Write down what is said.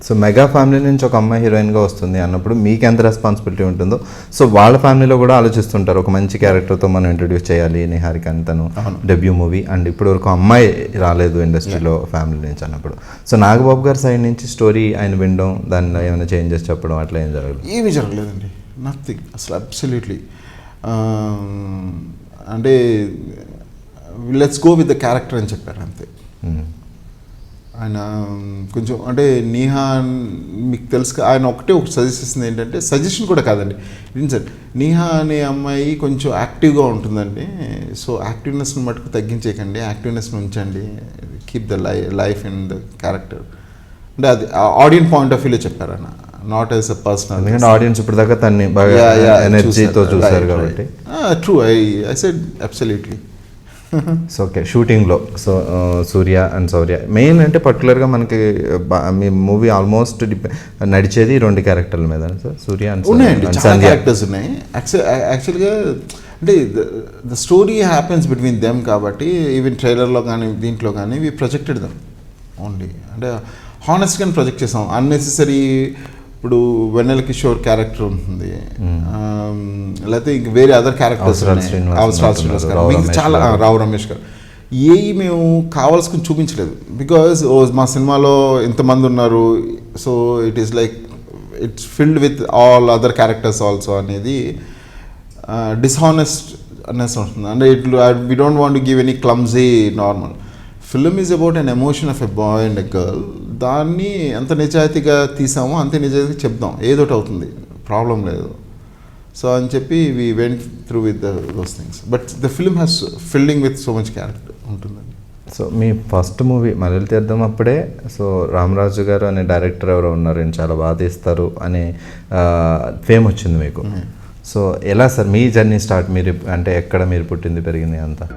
So mega family నుంచి ఒక అమ్మాయి హీరోయిన్గా వస్తుంది అన్నప్పుడు మీకు ఎంత రెస్పాన్సిబిలిటీ ఉంటుందో, సో వాళ్ళ ఫ్యామిలీలో కూడా ఆలోచిస్తుంటారు ఒక మంచి క్యారెక్టర్తో మనం ఇంట్రడ్యూస్ చేయాలి నిహారిక అని, తను డెబ్యూ మూవీ అండ్ ఇప్పుడు వరకు అమ్మాయి రాలేదు ఇండస్ట్రీలో ఫ్యామిలీ నుంచి అన్నప్పుడు. సో నాగబాబు గారి సైడ్ నుంచి స్టోరీ ఆయన వినడం, దానిలో ఏమైనా చేంజెస్ చెప్పడం అట్లా ఏం జరగలేదు? ఏమీ జరగలేదండి, నథింగ్ అసలు, అబ్సల్యూట్లీ. అంటే let's go with the character అని చెప్పారు అంతే. ఆయన కొంచెం అంటే నీహా మీకు తెలుసు, ఆయన ఒకటే ఒక సజెషన్ ఏంటంటే, సజెషన్ కూడా కాదండి, సార్ నీహా అనే అమ్మాయి కొంచెం యాక్టివ్గా ఉంటుందండి, సో యాక్టివ్నెస్ని మటుకు తగ్గించేయకండి, యాక్టివ్నెస్ని ఉంచండి, keep the life in the character అంటే అది ఆడియన్స్ పాయింట్ ఆఫ్ వ్యూలో చెప్పారు ఆయన, నాట్ యాజ్ అ పర్సనల్. ఎందుకంటే ఆడియన్స్ ఇప్పుడు దాకా తన్ని బాగా ఎనర్జీతో చూసారు కాబట్టి. True, I said absolutely. So okay, షూటింగ్లో so Surya and Shourya main అంటే పర్టికులర్గా మనకి మీ మూవీ ఆల్మోస్ట్ నడిచేది 2 క్యారెక్టర్ల మీద సార్, సూర్య అండ్ ఉన్నాయండి, చాలా క్యారెక్టర్స్ ఉన్నాయి యాక్చువల్గా. అంటే the story happens between them కాబట్టి ఈవెన్ ట్రైలర్లో కానీ దీంట్లో కానీ వి ప్రొజెక్టెడ్ దెమ్ ఓన్లీ, అంటే హానెస్ట్గా ప్రొజెక్ట్ చేసాం. అన్నెసెసరీ ఇప్పుడు వెన్నెల కిషోర్ క్యారెక్టర్ ఉంటుంది, లేకపోతే ఇంక వేరే అదర్ క్యారెక్టర్స్ చాలా, రావు రమేష్ గారు, ఏవి మేము కావాల్సుకుని చూపించలేదు. బికాజ్ మా సినిమాలో ఇంతమంది ఉన్నారు, so it is like it's filled with all other characters also అనేది డిస్హానెస్ట్ అన్నెస్ ఉంటుంది. అంటే we don't want to give any clumsy normal. Film is about an emotion of a boy and a girl. దాన్ని ఎంత నిజాయితీగా తీసామో అంతే నిజాయితీగా చెప్దాం, ఏదోటి అవుతుంది, ప్రాబ్లం లేదు. సో అని చెప్పి we went through with those things, but the film has filling with so much character ఉంటుందండి. సో మీ ఫస్ట్ మూవీ మల్లెల తీర్థం అప్పుడే సో రామరాజు గారు అనే డైరెక్టర్ ఎవరో ఉన్నారు, ఆయన చాలా బాగా తీస్తారు అనే ఫేమ్ వచ్చింది మీకు. సో ఎలా సార్ మీ జర్నీ స్టార్ట్, మీరు అంటే ఎక్కడ మీరు పుట్టింది పెరిగింది అంతా?